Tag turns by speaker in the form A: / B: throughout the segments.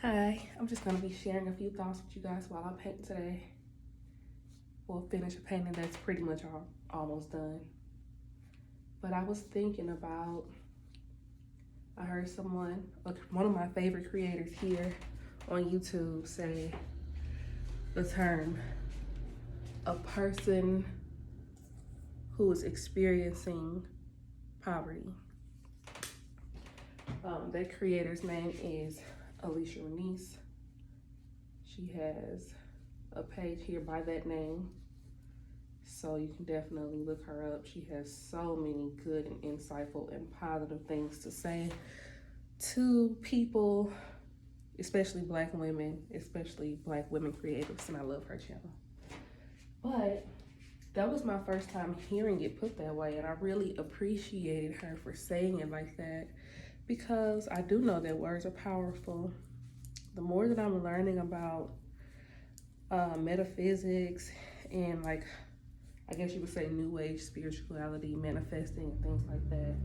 A: Hi, I'm just going to be sharing a few thoughts with you guys while I paint today. We'll finish a painting that's pretty much almost done. But I was thinking about, I heard someone, one of my favorite creators here on YouTube say the term, a person who is experiencing poverty. That creator's name is Alecia Renece. She has a page here by that name, so you can definitely look her up. She has so many good and insightful and positive things to say to people, especially Black women, especially Black women creatives, and I love her channel. But that was my first time hearing it put that way, and I really appreciated her for saying it like that, because I do know that words are powerful. The more that I'm learning about metaphysics and, like, I guess you would say new age spirituality, manifesting and things like that,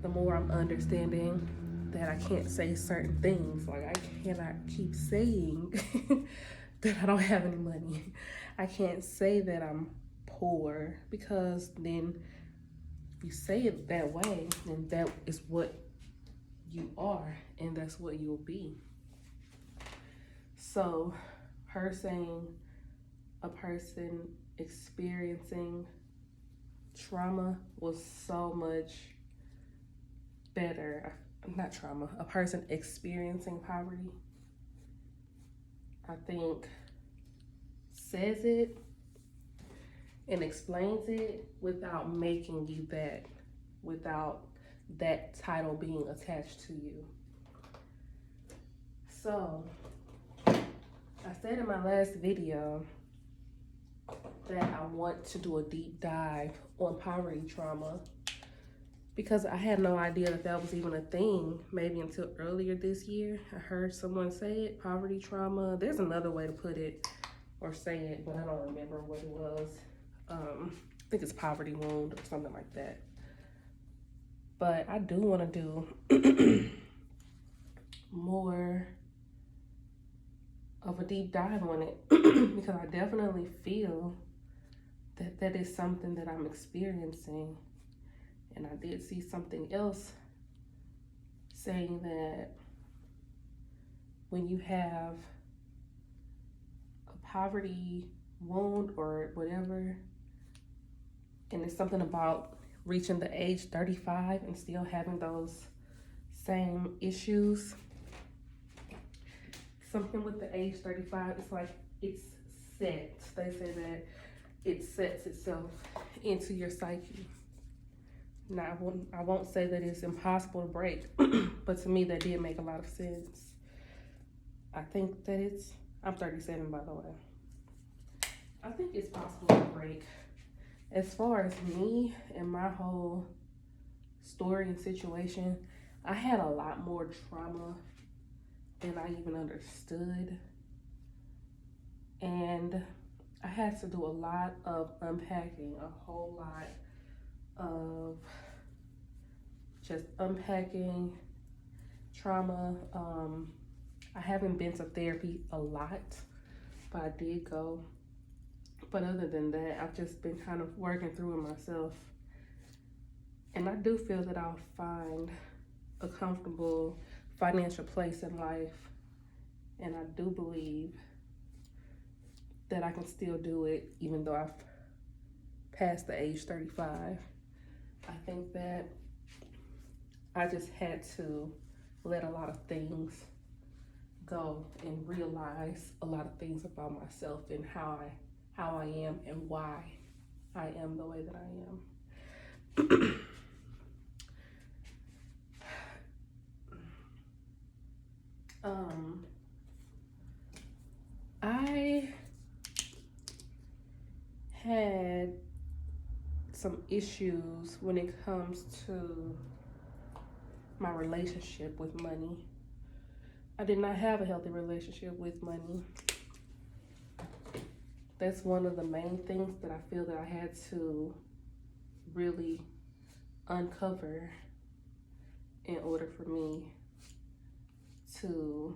A: the more I'm understanding that I can't say certain things. Like, I cannot keep saying that I don't have any money. I can't say that I'm poor, because then if you say it that way, then that is what you are, and that's what you'll be. So her saying a person experiencing trauma was so much better. Not trauma, a person experiencing poverty, I think, says it and explains it without making you that, without that title being attached to you. So I said in my last video that I want to do a deep dive on poverty trauma, because I had no idea that that was even a thing, maybe until earlier this year. I heard someone say it, poverty trauma. There's another way to put it or say it, but I don't remember what it was. I think it's poverty wound or something like that. But I do want to do more of a deep dive on it because I definitely feel that that is something that I'm experiencing. And I did see something else saying that when you have a poverty wound or whatever, and it's something about reaching the age 35 and still having those same issues, something with the age 35, it's like it's set. They say that it sets itself into your psyche. Now, I won't say that it's impossible to break, but to me, that did make a lot of sense. I think that I'm 37, by the way. I think it's possible to break. As far as me and my whole story and situation, I had a lot more trauma than I even understood. And I had to do a lot of unpacking, a whole lot of just unpacking trauma. I haven't been to therapy a lot, but I did go. But other than that, I've just been kind of working through it myself. And I do feel that I'll find a comfortable financial place in life. And I do believe that I can still do it even though I've passed the age 35. I think that I just had to let a lot of things go and realize a lot of things about myself and how I am and why I am the way that I am. I had some issues when it comes to my relationship with money. I did not have a healthy relationship with money. That's one of the main things that I feel that I had to really uncover in order for me to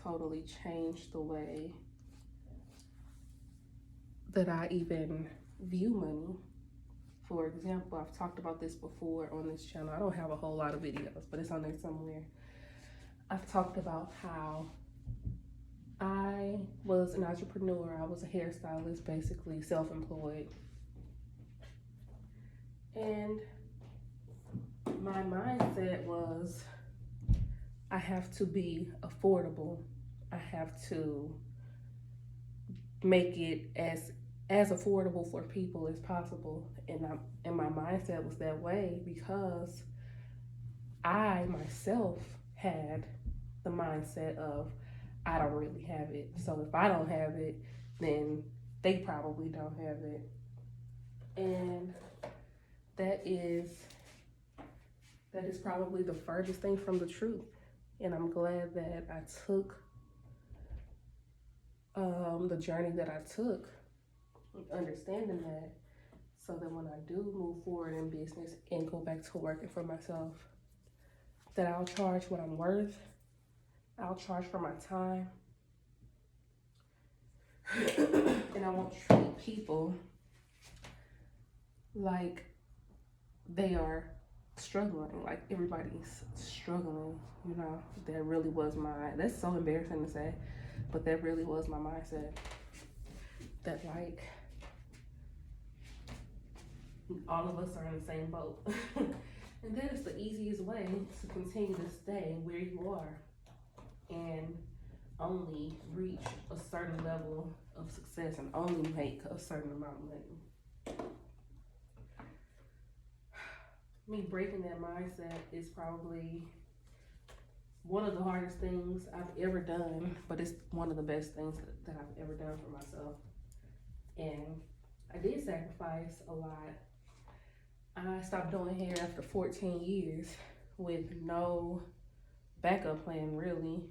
A: totally changed the way that I even view money. For example, I've talked about this before on this channel. I don't have a whole lot of videos, but it's on there somewhere. I've talked about how I was an entrepreneur. I was a hairstylist, basically self-employed. And my mindset was, I have to be affordable. I have to make it as affordable for people as possible. And my mindset was that way because I myself had the mindset of, I don't really have it. So if I don't have it, then they probably don't have it. And that is probably the furthest thing from the truth. And I'm glad that I took the journey that I took, understanding that, so that when I do move forward in business and go back to working for myself, that I'll charge what I'm worth. I'll charge for my time. And I won't treat people like they are struggling, like everybody's struggling, you know. That really was that's so embarrassing to say, but that really was my mindset. That like, all of us are in the same boat. And that is the easiest way to continue to stay where you are and only reach a certain level of success and only make a certain amount of money. Me breaking that mindset is probably one of the hardest things I've ever done, but it's one of the best things that I've ever done for myself. And I did sacrifice a lot. I stopped doing hair after 14 years with no backup plan, really.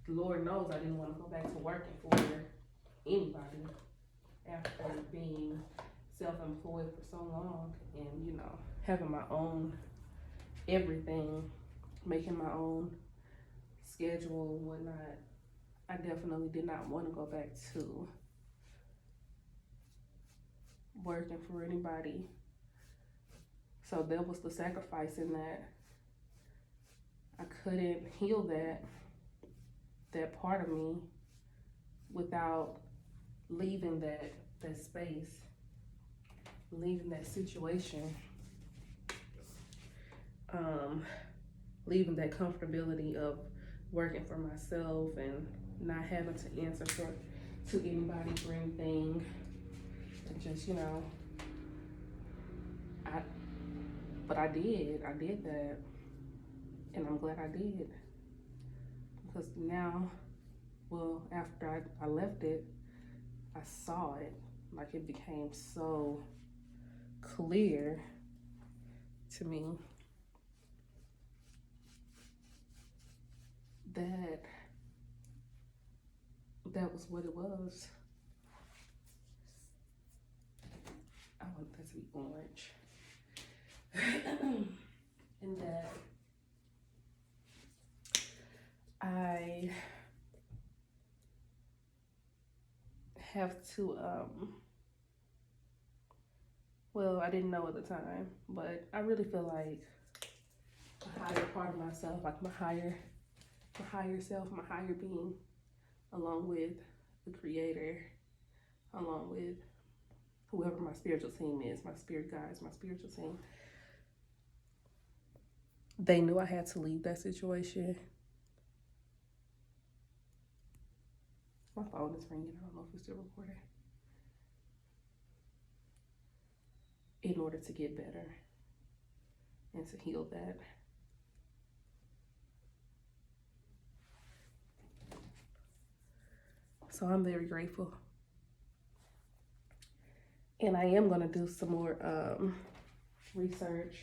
A: Lord knows I didn't want to go back to working for anybody after being self-employed for so long and, you know, having my own everything, making my own schedule and whatnot. I definitely did not want to go back to working for anybody. So there was the sacrifice in that. I couldn't heal that part of me without leaving that space, leaving that situation, leaving that comfortability of working for myself and not having to answer to anybody for anything, and just, you know, but I did that, and I'm glad I did, because now, well, after I left it, I saw it, like it became so clear to me that was what it was. I want that to be orange. And that I have to, well, I didn't know at the time, but I really feel like a higher part of myself, like my higher self, my higher being, along with the creator, along with whoever my spiritual team is, my spirit guides, my spiritual team, they knew I had to leave that situation. My phone is ringing. I don't know if it's still recording. In order to get better and to heal that. So I'm very grateful. And I am gonna do some more research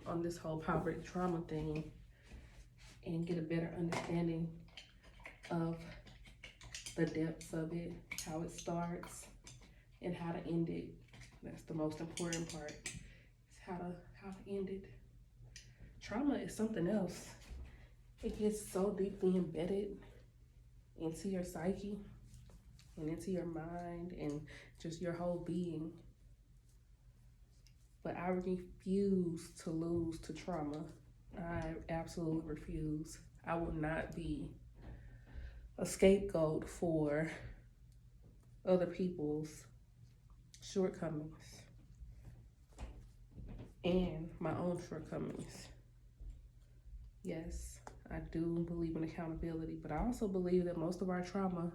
A: on this whole poverty trauma thing and get a better understanding of the depths of it, how it starts, and how to end it. That's the most important part, is how to end it. Trauma is something else. it gets so deeply embedded into your psyche and into your mind and just your whole being. But I refuse to lose to trauma. I absolutely refuse. I will not be a scapegoat for other people's shortcomings and my own shortcomings. Yes, I do believe in accountability, but I also believe that most of our trauma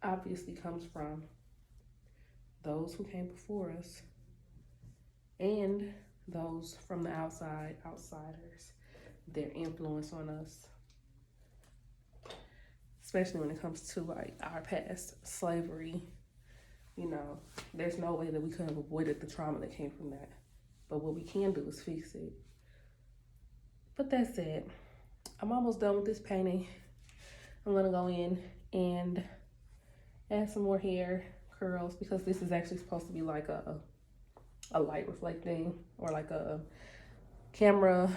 A: obviously comes from those who came before us and those from the outside, outsiders, their influence on us, especially when it comes to like our past, slavery. You know, there's no way that we could have avoided the trauma that came from that. But what we can do is fix it. But that's it. I'm almost done with this painting. I'm gonna go in and add some more hair curls because this is actually supposed to be like a light reflecting or like a camera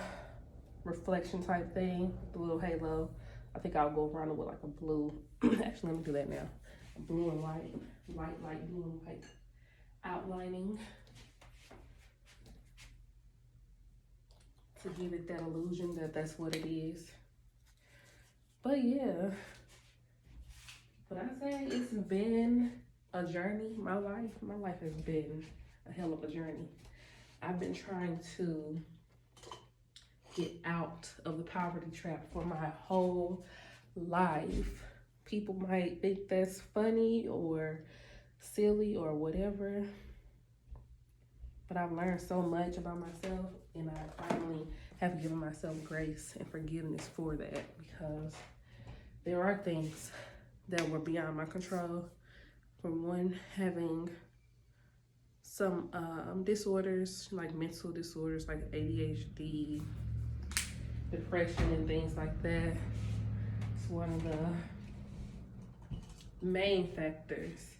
A: reflection type thing, the little halo. I think I'll go around it with like a blue. Actually, let me do that now. A blue and white, light blue and white outlining to give it that illusion that that's what it is. But yeah, but I say it's been a journey. My life has been a hell of a journey. I've been trying to get out of the poverty trap for my whole life. People might think that's funny or silly or whatever, but I've learned so much about myself, and I finally have given myself grace and forgiveness for that, because there are things that were beyond my control. For one, having some disorders, like mental disorders like ADHD, depression, and things like that. It's one of the main factors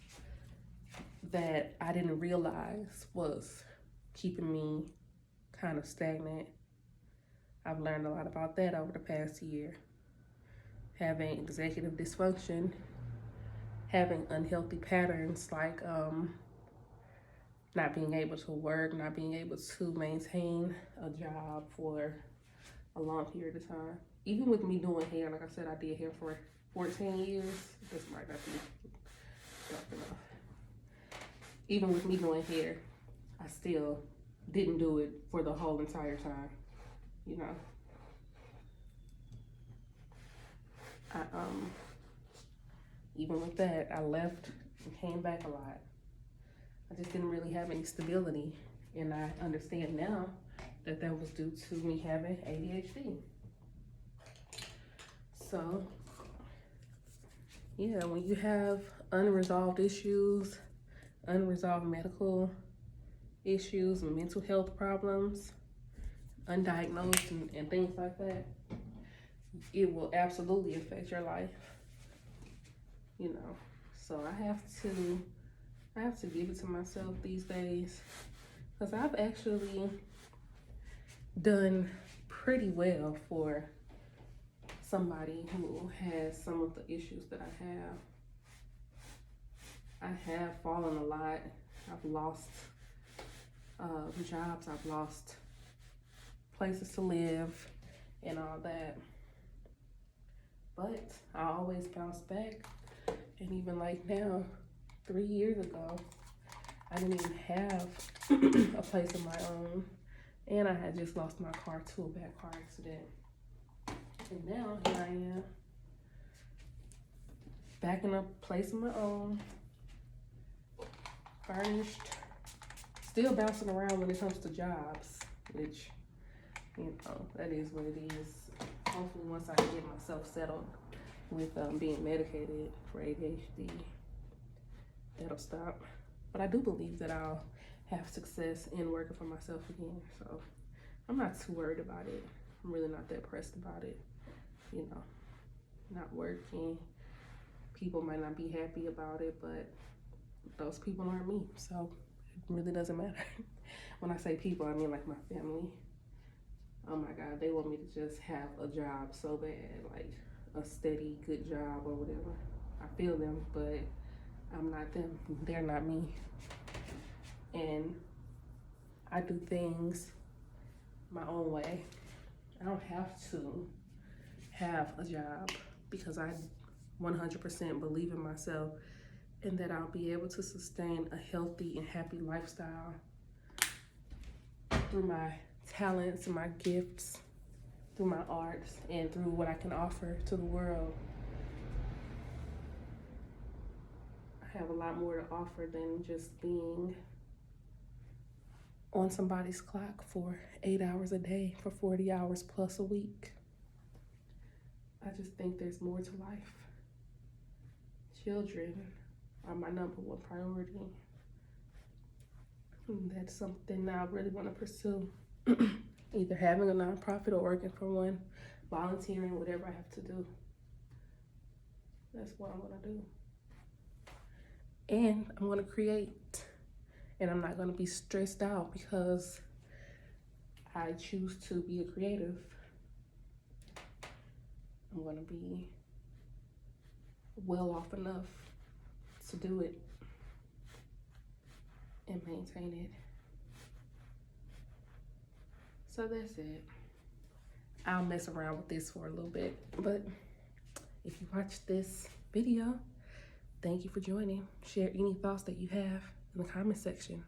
A: that I didn't realize was keeping me kind of stagnant. I've learned a lot about that over the past year. Having executive dysfunction, having unhealthy patterns like not being able to work, not being able to maintain a job for a long period of time. Even with me doing hair, like I said, I did hair for 14 years. This might not be enough. Even with me doing hair, I still didn't do it for the whole entire time, you know. Even with that, I left and came back a lot. I just didn't really have any stability, and I understand now that that was due to me having ADHD. So, yeah, when you have unresolved issues, unresolved medical issues, and mental health problems, undiagnosed and things like that, it will absolutely affect your life, you know. So I have to give it to myself these days, because I've actually done pretty well for somebody who has some of the issues that I have. I have fallen a lot. I've lost jobs. I've lost places to live and all that. But I always bounce back. And even like now, 3 years ago, I didn't even have a place of my own. And I had just lost my car to a bad car accident. And now here I am, back in a place of my own, furnished, still bouncing around when it comes to jobs, which, you know, that is what it is. Hopefully once I get myself settled with being medicated for ADHD, that'll stop. But I do believe that I'll have success in working for myself again. So I'm not too worried about it. I'm really not that pressed about it. You know, not working. People might not be happy about it, but those people aren't me. So it really doesn't matter. When I say people, I mean like my family. oh my God, they want me to just have a job so bad, like a steady, good job or whatever. I feel them, but I'm not them. They're not me. And I do things my own way. I don't have to have a job because I 100% believe in myself and that I'll be able to sustain a healthy and happy lifestyle through my talents and my gifts, through my arts, and through what I can offer to the world. I have a lot more to offer than just being on somebody's clock for 8 hours a day for 40 hours plus a week. I just think there's more to life. Children are my #1 priority. And that's something I really want to pursue. Either having a nonprofit or working for one, volunteering, whatever I have to do. That's what I'm going to do. And I'm going to create. And I'm not going to be stressed out because I choose to be a creative. I'm going to be well off enough to do it and maintain it. So that's it. I'll mess around with this for a little bit, but if you watched this video, thank you for joining. Share any thoughts that you have in the comment section.